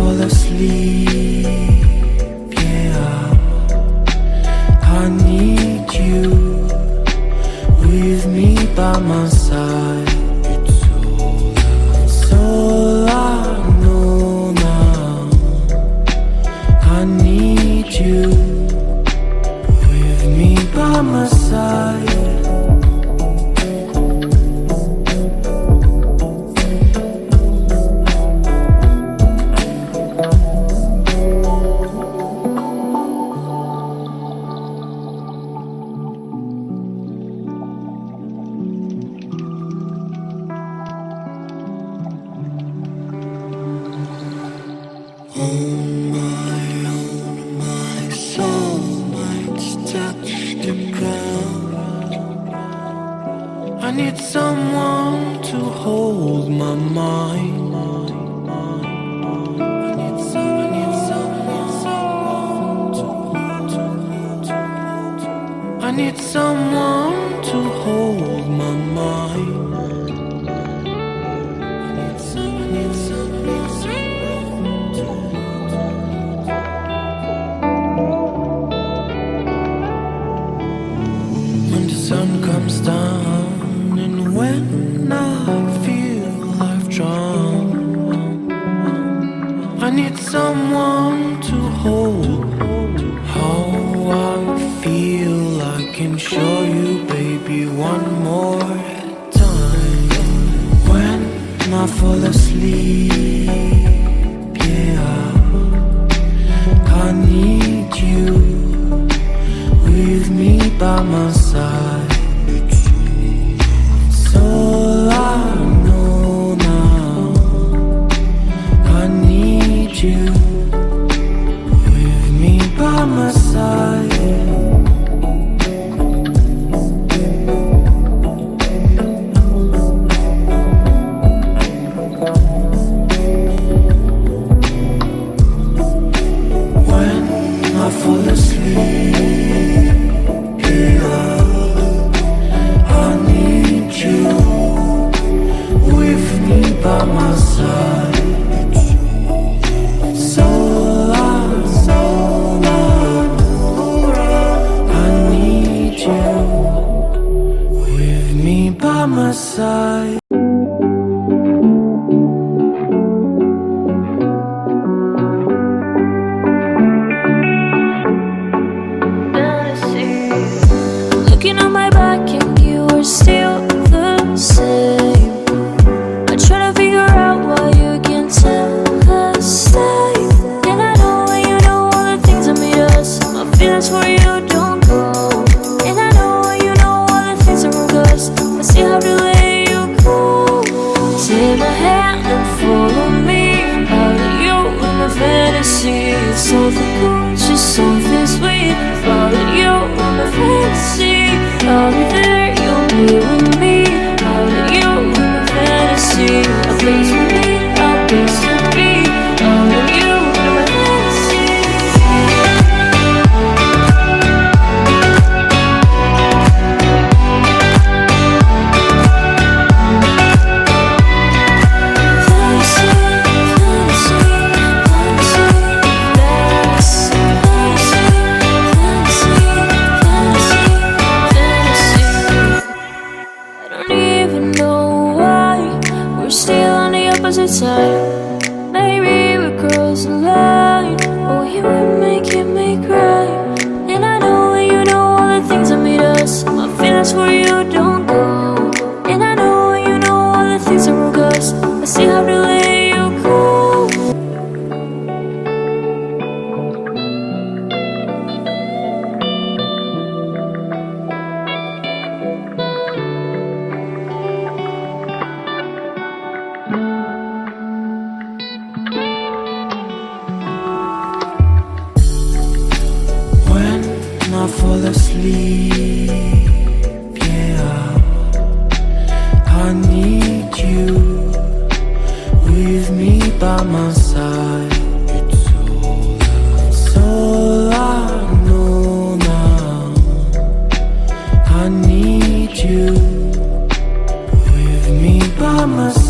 fall asleep, yeah, I need you with me by my side. It's all I know now. I need you with me by my side. My soul might touch the ground. I need someone to hold my mind. I need someone to hold my mind. When the sun comes down and when I feel I've drowned, I need someone to hold how I feel. I can show you, baby, one more time. When I fall asleep, yeah, I need you with me by my side. It's all I know now. I need you with me by my side. When I fall asleep, by my side. So I need you with me by my side. Looking on my back and you are still the same. Trying to figure out why you can't tell us stay. And I know you know all the things that made us. My feelings for you don't go. And I know you know all the things that wrong us. I still have to let you go. Take my hand and follow me out of you in my fantasy. It's something cool, just something sweet. Follow you in my fantasy. I'll be there, you'll be with me. Out of you in my fantasy. A place for me, a place to be. All of you in my fantasy. I don't even know why we're still on the opposite side. Maybe we're crossing the line. Oh, you were making me cry. And I know you know all the things that made us. My feelings for you don't go. And I know you know all the things that broke us. I still have to let you go. I fall asleep, yeah, I need you with me by my side. It's all I know now. I need you with me by my side.